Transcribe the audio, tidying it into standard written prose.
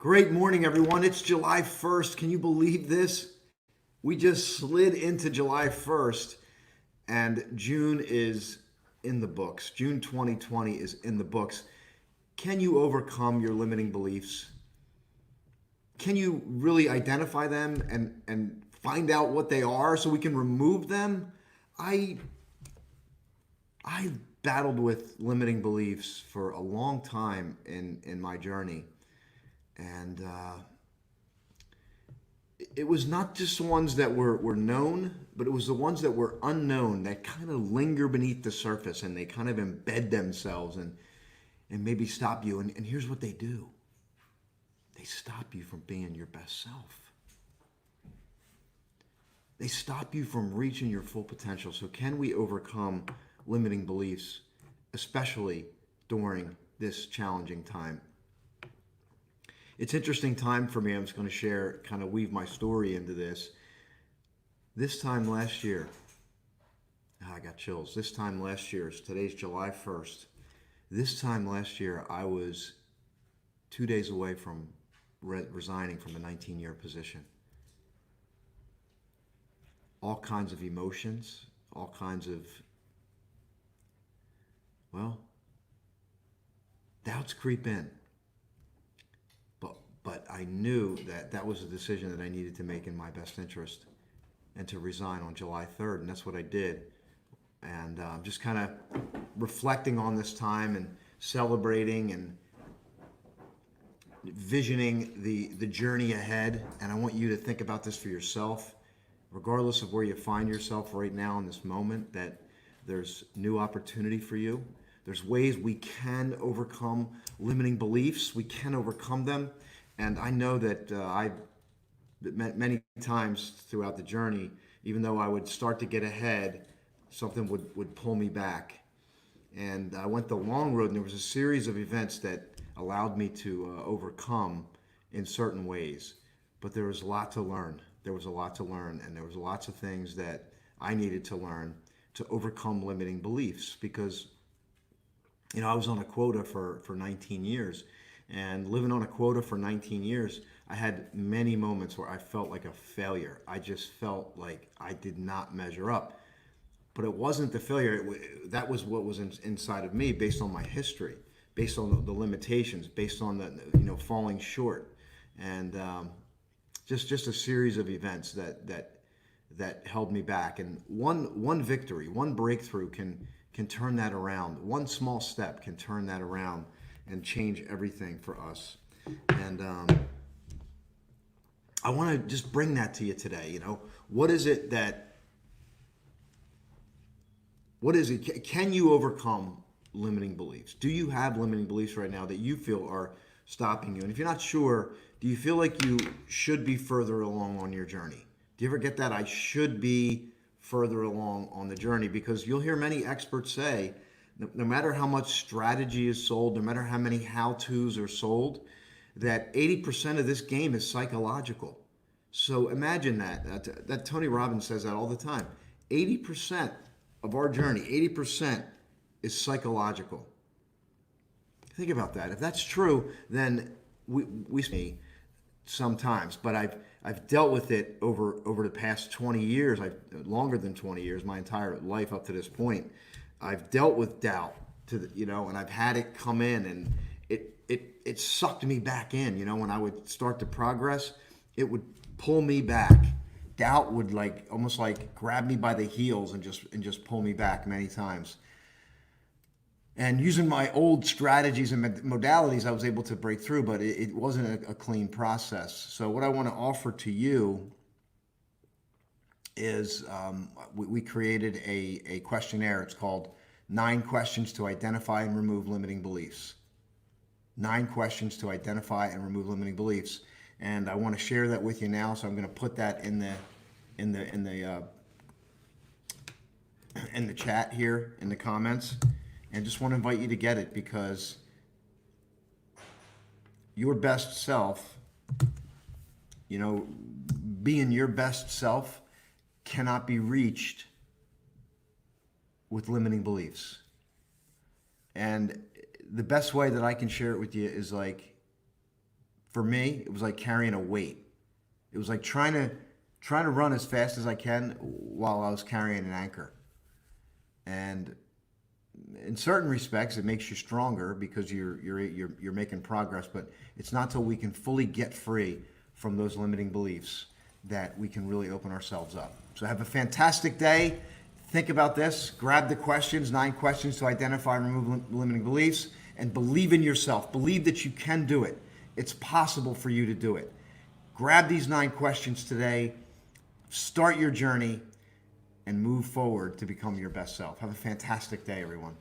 Great morning, everyone. It's July 1st. Can you believe this? We just slid into July 1st, and June is in the books. June 2020 is in the books. Can you overcome your limiting beliefs? Can you really identify them and find out what they are so we can remove them? I I battled with limiting beliefs for a long time in my journey. And it was not just the ones that were known, but it was the ones that were unknown that kind of linger beneath the surface and they kind of embed themselves and maybe stop you. And here's what they do: they stop you from being your best self, they stop you from reaching your full potential. So, can we overcome limiting beliefs, especially during this challenging time? It's interesting time for me. I'm just going to share, kind of weave my story into this. This time last year, I got chills. This time last year, today's July 1st. This time last year, I was 2 days away from resigning from a 19-year position. All kinds of emotions, all kinds of, well, doubts creep in. But I knew that that was a decision that I needed to make in my best interest and to resign on July 3rd. And that's what I did. And just kind of reflecting on this time and celebrating and visioning the journey ahead. And I want you to think about this for yourself, regardless of where you find yourself right now in this moment, that there's new opportunity for you. There's ways we can overcome limiting beliefs. We can overcome them. And I know that I've many times throughout the journey, even though I would start to get ahead, something would pull me back. And I went the long road, and there was a series of events that allowed me to overcome in certain ways. But there was a lot to learn. There was a lot to learn, and there was lots of things that I needed to learn to overcome limiting beliefs. Because, I was on a quota for 19 years. And living on a quota for 19 years, I had many moments where I felt like a failure. I just felt like I did not measure up. But it wasn't the failure. That was what was inside of me, based on my history, based on the limitations, based on the falling short, and just a series of events that held me back. And one victory, one breakthrough can turn that around. One small step can turn that around and change everything for us. And I want to just bring that to you today. What is it? Can you overcome limiting beliefs? Do you have limiting beliefs right now that you feel are stopping you? And if you're not sure, do you feel like you should be further along on your journey? Do you ever get that I should be further along on the journey? Because you'll hear many experts say, no matter how much strategy is sold, no matter how many how-tos are sold, that 80% of this game is psychological. So imagine that Tony Robbins says that all the time. 80% of our journey, 80% is psychological. Think about that. If that's true, then we sometimes, but I've dealt with it over the past 20 years, longer than 20 years, my entire life up to this point. I've dealt with doubt and I've had it come in, and it sucked me back in. When I would start to progress, it would pull me back. Doubt would almost grab me by the heels and just pull me back many times. And using my old strategies and modalities, I was able to break through, but it wasn't a clean process. So what I want to offer to you is we created a questionnaire. It's called 9 Questions to Identify and Remove Limiting Beliefs. 9 questions to identify and remove limiting beliefs. And I want to share that with you now. So I'm going to put that in the chat here, in the comments. And just want to invite you to get it, because your best self, being your best self cannot be reached with limiting beliefs. And the best way that I can share it with you is For me, it was like carrying a weight. It was like trying to run as fast as I can while I was carrying an anchor. And in certain respects, it makes you stronger because you're making progress. But it's not till we can fully get free from those limiting beliefs that we can really open ourselves up. So have a fantastic day. Think about this. Grab the questions, 9 questions to identify and remove limiting beliefs, and believe in yourself. Believe that you can do it. It's possible for you to do it. Grab these 9 questions today. Start your journey and move forward to become your best self. Have a fantastic day, everyone.